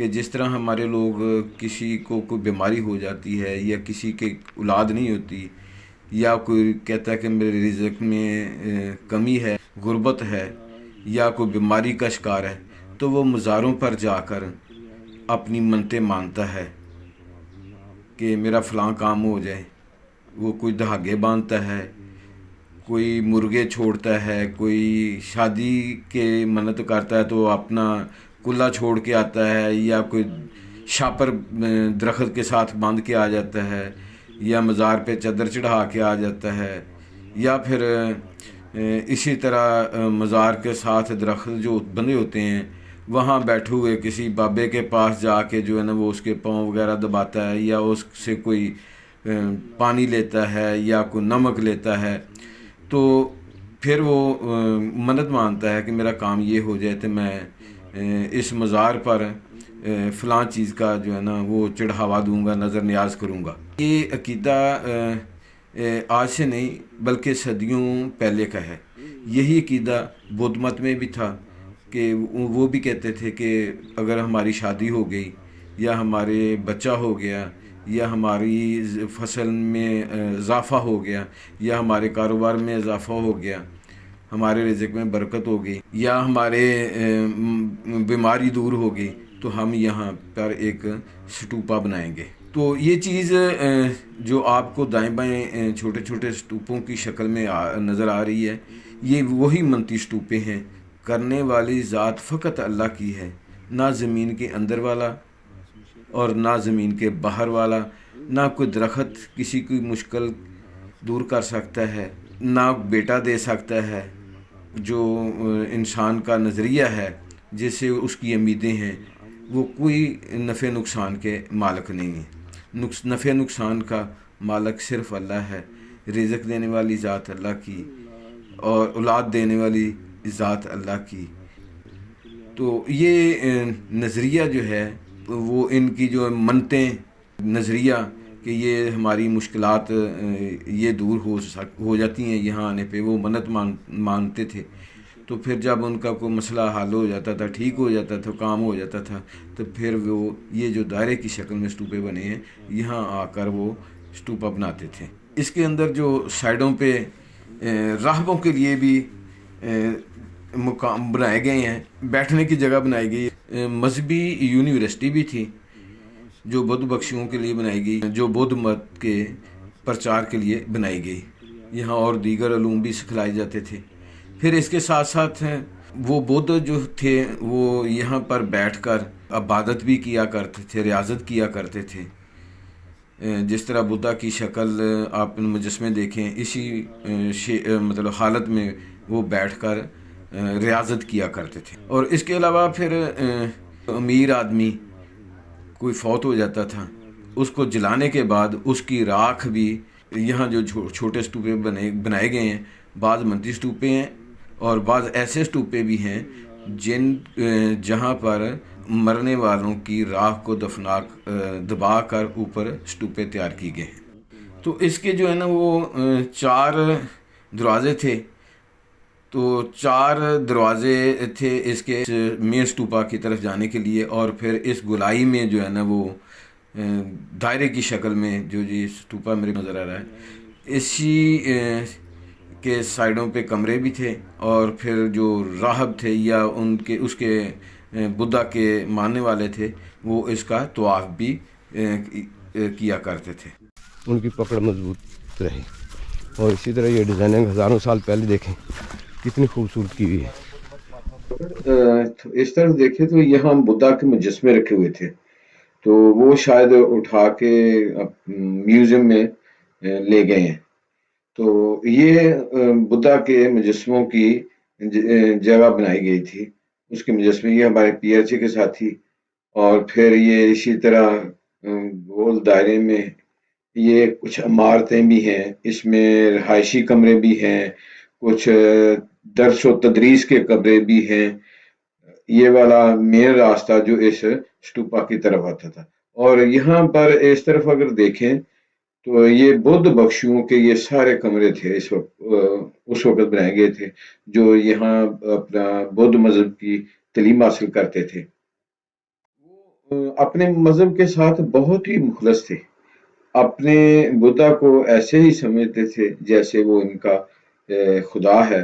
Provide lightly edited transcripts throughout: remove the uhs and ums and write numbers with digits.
کہ جس طرح ہمارے لوگ کسی کو کوئی بیماری ہو جاتی ہے یا کسی کے اولاد نہیں ہوتی یا کوئی کہتا ہے کہ میرے رزق میں کمی ہے، غربت ہے یا کوئی بیماری کا شکار ہے، تو وہ مزاروں پر جا کر اپنی منتیں مانگتا ہے کہ میرا فلاں کام ہو جائے. وہ کوئی دہاگے باندھتا ہے، کوئی مرغے چھوڑتا ہے، کوئی شادی کے منت کرتا ہے تو اپنا کلا چھوڑ کے آتا ہے، یا کوئی شاپر درخت کے ساتھ باندھ کے آ جاتا ہے، یا مزار پہ چادر چڑھا کے آ جاتا ہے، یا پھر اسی طرح مزار کے ساتھ درخت جو بندے ہوتے ہیں وہاں بیٹھے ہوئے کسی بابے کے پاس جا کے جو ہے نا وہ اس کے پاؤں وغیرہ دباتا ہے، یا اس سے کوئی پانی لیتا ہے یا کوئی نمک لیتا ہے. تو پھر وہ منت مانتا ہے کہ میرا کام یہ ہو جائے تو میں اس مزار پر فلاں چیز کا جو ہے نا وہ چڑھاوا دوں گا، نظر نیاز کروں گا. یہ عقیدہ آج سے نہیں بلکہ صدیوں پہلے کا ہے. یہی عقیدہ بدھ مت میں بھی تھا کہ وہ بھی کہتے تھے کہ اگر ہماری شادی ہو گئی یا ہمارے بچہ ہو گیا یا ہماری فصل میں اضافہ ہو گیا یا ہمارے کاروبار میں اضافہ ہو گیا، ہمارے رزق میں برکت ہو گئی یا ہمارے بیماری دور ہو گئی، تو ہم یہاں پر ایک سٹوپا بنائیں گے. تو یہ چیز جو آپ کو دائیں بائیں چھوٹے چھوٹے سٹوپوں کی شکل میں نظر آ رہی ہے، یہ وہی منتی سٹوپے ہیں. کرنے والی ذات فقط اللہ کی ہے، نہ زمین کے اندر والا اور نہ زمین کے باہر والا. نہ کوئی درخت کسی کی مشکل دور کر سکتا ہے، نہ بیٹا دے سکتا ہے. جو انسان کا نظریہ ہے، جیسے اس کی امیدیں ہیں، وہ کوئی نفع نقصان کے مالک نہیں ہیں. نفع نقصان کا مالک صرف اللہ ہے. رزق دینے والی ذات اللہ کی اور اولاد دینے والی ذات اللہ کی. تو یہ نظریہ جو ہے وہ ان کی جو منتیں نظریہ کہ یہ ہماری مشکلات یہ دور ہو جاتی ہیں یہاں آنے پہ، وہ منت مانتے تھے. تو پھر جب ان کا کوئی مسئلہ حل ہو جاتا تھا، ٹھیک ہو جاتا تھا، کام ہو جاتا تھا، تو پھر وہ یہ جو دائرے کی شکل میں سٹوپے بنے ہیں یہاں آ کر وہ سٹوپا بناتے تھے. اس کے اندر جو سائڈوں پہ راہبوں کے لیے بھی مقام بنائے گئے ہیں، بیٹھنے کی جگہ بنائی گئی. مذہبی یونیورسٹی بھی تھی جو بدھ بخشیوں کے لیے بنائی گئی، جو بدھ مت کے پرچار کے لیے بنائی گئی. یہاں اور دیگر علوم بھی سکھلائے جاتے تھے. پھر اس کے ساتھ ساتھ وہ بدھ جو تھے وہ یہاں پر بیٹھ کر عبادت بھی کیا کرتے تھے، ریاضت کیا کرتے تھے. جس طرح بدھا کی شکل آپ مجسمے دیکھیں، اسی مطلب حالت میں وہ بیٹھ کر ریاضت کیا کرتے تھے. اور اس کے علاوہ پھر امیر آدمی کوئی فوت ہو جاتا تھا، اس کو جلانے کے بعد اس کی راکھ بھی یہاں جو چھوٹے سٹوپے بنائے گئے ہیں، بعض منتی سٹوپے ہیں اور بعض ایسے سٹوپے بھی ہیں جہاں پر مرنے والوں کی راکھ کو دبا کر اوپر سٹوپے تیار کی گئے ہیں. تو اس کے جو ہے نا وہ 4 دروازے تھے. تو 4 دروازے تھے اس کے مین سٹوپا کی طرف جانے کے لیے، اور پھر اس گولائی میں جو ہے نا وہ دائرے کی شکل میں جو جی سٹوپا میرے نظر آ رہا ہے، اسی کے سائڈوں پہ کمرے بھی تھے. اور پھر جو راہب تھے یا اس کے بدھا کے ماننے والے تھے وہ اس کا طواف بھی کیا کرتے تھے. ان کی پکڑ مضبوط رہی. اور اسی طرح یہ ڈیزائننگ ہزاروں سال پہلے دیکھیں کتنی خوبصورت کی ہوئی ہے. اس طرف دیکھیں تو یہاں بدھا کے مجسمے رکھے ہوئے تھے، تو وہ شاید اٹھا کے میوزیم میں لے گئے ہیں. تو یہ بدھا کے مجسموں کی جگہ بنائی گئی تھی. اس کے مجسمے یہ ہمارے PRC کے ساتھ تھی. اور پھر یہ اسی طرح گول دائرے میں یہ کچھ عمارتیں بھی ہیں، اس میں رہائشی کمرے بھی ہیں، کچھ درس و تدریس کے کمرے بھی ہیں. یہ والا مین راستہ جو اس سٹوپا کی طرف آتا تھا. اور یہاں پر اس طرف اگر دیکھیں تو یہ بدھ بخشیوں کے یہ سارے کمرے تھے اس وقت بنائے گئے تھے جو یہاں اپنا بدھ مذہب کی تعلیم حاصل کرتے تھے. اپنے مذہب کے ساتھ بہت ہی مخلص تھے، اپنے بدھا کو ایسے ہی سمجھتے تھے جیسے وہ ان کا خدا ہے۔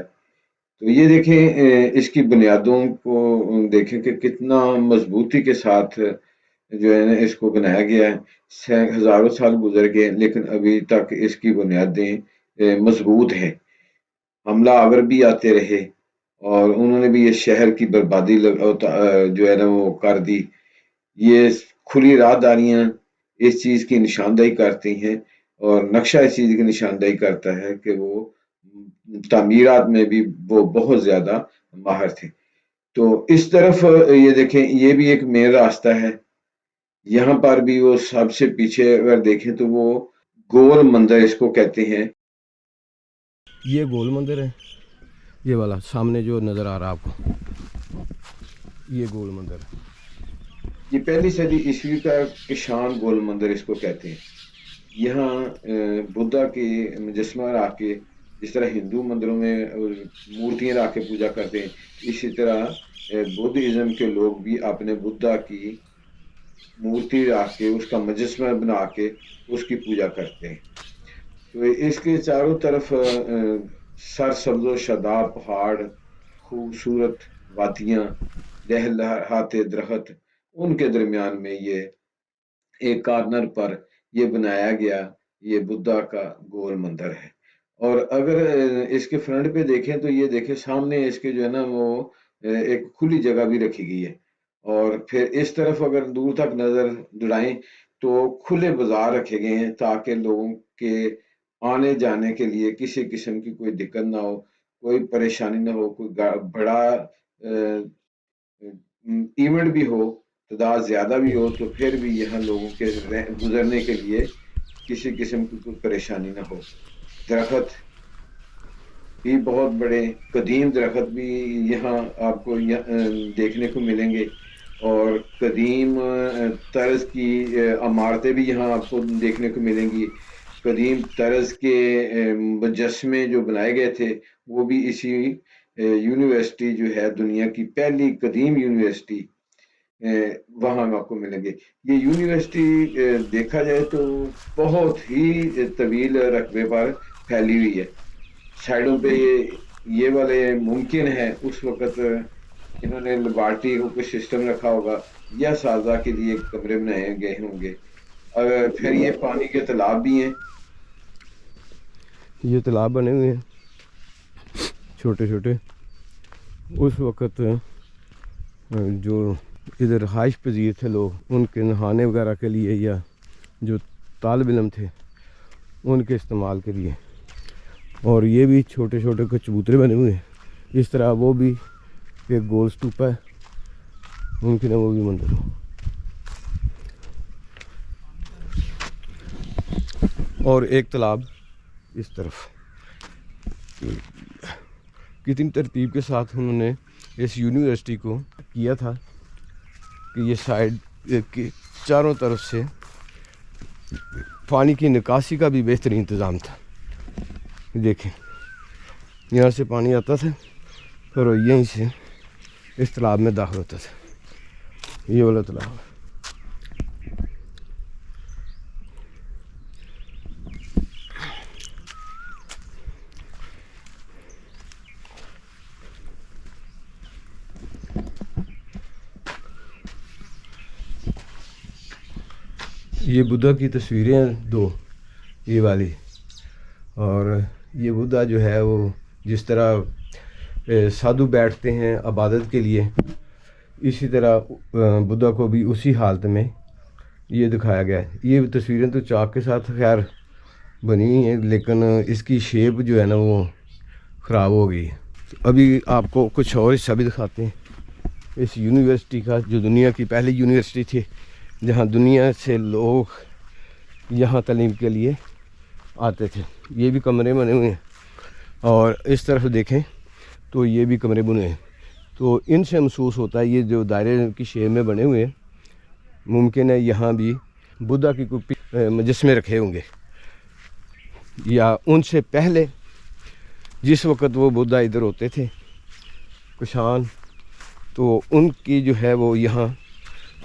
تو یہ دیکھیں اس کی بنیادوں کو دیکھیں کہ کتنا مضبوطی کے ساتھ جو ہے نا اس کو بنایا گیا ہے، ہزاروں سال گزر گئے لیکن ابھی تک اس کی بنیادیں مضبوط ہیں۔ حملہ آور بھی آتے رہے اور انہوں نے بھی یہ شہر کی بربادی جو ہے نا وہ کر دی۔ یہ کھلی راہداریاں اس چیز کی نشاندہی کرتی ہیں اور نقشہ اس چیز کی نشاندہی کرتا ہے کہ وہ تعمیرات میں بھی وہ بہت زیادہ ماہر تھے۔ تو اس طرف یہ دیکھیں یہ بھی ایک مین راستہ ہے، یہاں پر بھی وہ سب سے پیچھے اگر دیکھیں تو وہ گول مندر اس کو کہتے ہیں۔ یہ گول مندر ہے، یہ والا سامنے جو نظر آ رہا آپ کو، یہ گول مندر ہے۔ یہ پہلی صدی عیسوی کا کشان گول مندر اس کو کہتے ہیں۔ یہاں بدھا کے مجسمہ رکھ کے، جس طرح ہندو مندروں میں مورتیاں رکھ کے پوجا کرتے ہیں، اسی طرح بدھزم کے لوگ بھی اپنے بدھا کی مورتی رکھ کے، اس کا مجسمہ بنا کے اس کی پوجا کرتے ہیں۔ تو اس کے چاروں طرف سرسبز و شاداب پہاڑ، خوبصورت وادیاں، لہلہاتے درخت، ان کے درمیان میں یہ ایک کارنر پر یہ بنایا گیا یہ بدھا کا گول مندر ہے۔ اور اگر اس کے فرنٹ پہ دیکھیں تو یہ دیکھیں سامنے اس کے جو ہے نا وہ ایک کھلی جگہ بھی رکھی گئی ہے، اور پھر اس طرف اگر دور تک نظر دوڑائیں تو کھلے بازار رکھے گئے ہیں تاکہ لوگوں کے آنے جانے کے لیے کسی قسم کی کوئی دقت نہ ہو، کوئی پریشانی نہ ہو، کوئی بڑا ایونٹ بھی ہو، تعداد زیادہ بھی ہو تو پھر بھی یہاں لوگوں کے گزرنے کے لیے کسی قسم کی کوئی پریشانی نہ ہو۔ درخت بھی بہت بڑے قدیم درخت بھی یہاں آپ کو دیکھنے کو ملیں گے، اور قدیم طرز کی عمارتیں بھی یہاں آپ کو دیکھنے کو ملیں گی۔ قدیم طرز کے مجسمے جو بنائے گئے تھے وہ بھی اسی یونیورسٹی جو ہے دنیا کی پہلی قدیم یونیورسٹی، وہاں آپ کو ملیں گے۔ یہ یونیورسٹی دیکھا جائے تو بہت ہی طویل رقبے پر پھیلی ہوئی ہے، سائڈوں پہ یہ والے ممکن ہے اس وقت انہوں نے لیبارٹری کو کچھ سسٹم رکھا ہوگا یا اساتذہ کے لیے کمرے بنائے گئے ہوں گے۔ پھر یہ پانی کے تالاب بھی ہیں، یہ تالاب بنے ہوئے ہیں چھوٹے چھوٹے، اس وقت جو ادھر رہائش پذیر تھے لوگ ان کے نہانے وغیرہ کے لیے، یا جو طالب علم تھے ان کے استعمال کے لیے۔ اور یہ بھی چھوٹے چھوٹے کچھ چبوترے بنے ہوئے ہیں، اس طرح وہ بھی ایک گول اسٹوپا ہے، ممکن ہے وہ بھی مندر ہو۔ اور ایک تالاب اس طرف، کتنی ترتیب کے ساتھ انہوں نے اس یونیورسٹی کو کیا تھا کہ یہ سائڈ کے چاروں طرف سے پانی کی نکاسی کا بھی بہترین انتظام تھا۔ دیکھیں یہاں سے پانی آتا تھا پھر یہیں سے اس تالاب میں داخل ہوتا تھا، یہ والا تالاب ہے۔ یہ بدھا کی تصویریں ہیں دو، یہ والی، اور یہ بدھا جو ہے وہ جس طرح سادھو بیٹھتے ہیں عبادت کے لیے، اسی طرح بدھا کو بھی اسی حالت میں یہ دکھایا گیا ہے۔ یہ تصویریں تو چاک کے ساتھ خیر بنی ہوئی ہیں لیکن اس کی شیپ جو ہے نا وہ خراب ہو گئی ہے۔ ابھی آپ کو کچھ اور حصہ بھی دکھاتے ہیں اس یونیورسٹی کا، جو دنیا کی پہلی یونیورسٹی تھی جہاں دنیا سے لوگ یہاں تعلیم کے لیے آتے تھے۔ یہ بھی کمرے بنے ہوئے ہیں، اور اس طرف دیکھیں تو یہ بھی کمرے بنے ہیں، تو ان سے محسوس ہوتا ہے یہ جو دائرے کی شیپ میں بنے ہوئے ہیں، ممکن ہے یہاں بھی بدھا کی کوئی مجسمے رکھے ہوں گے، یا ان سے پہلے جس وقت وہ بدھا ادھر ہوتے تھے کشان، تو ان کی جو ہے وہ یہاں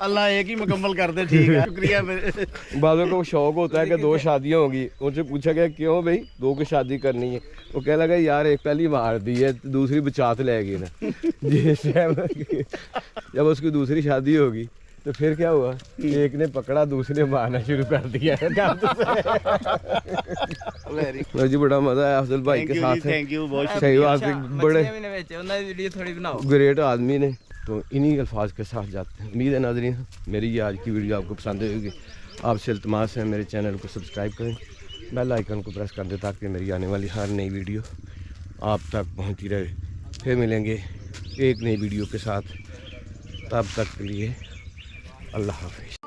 اللہ ایک ہی مکمل کر دے. ٹھیک ہے, شکریہ. بعضوں کو شوق ہوتا ہے کہ 2 شادیاں ہوگی. ان سے پوچھا گیا کیوں بھائی 2 کی شادی کرنی ہے؟ وہ کہنے لگا یار ایک پہلی مار دی ہے, دوسری بچا تو لے گی نا. جب اس کی دوسری شادی ہوگی تو پھر کیا ہوا, ایک نے پکڑا دوسرے نے مارنا شروع کر دیا. جی بڑا مزہ ہے افضل بھائی کے ساتھ. تھینک یو, بہت صحیح بات, بڑے تھوڑی بناؤ گریٹ آدمی نے. تو انہی الفاظ کے ساتھ جاتے ہیں. امید ہے ناظرین میری یہ آج کی ویڈیو آپ کو پسند ہوگی. آپ سے التماس ہے میرے چینل کو سبسکرائب کریں, بیل آئیکن کو پریس کر دیں تاکہ میری آنے والی ہر نئی ویڈیو آپ تک پہنچتی رہے. پھر ملیں گے ایک نئی ویڈیو کے ساتھ, تب تک کے لیے اللہ حافظ.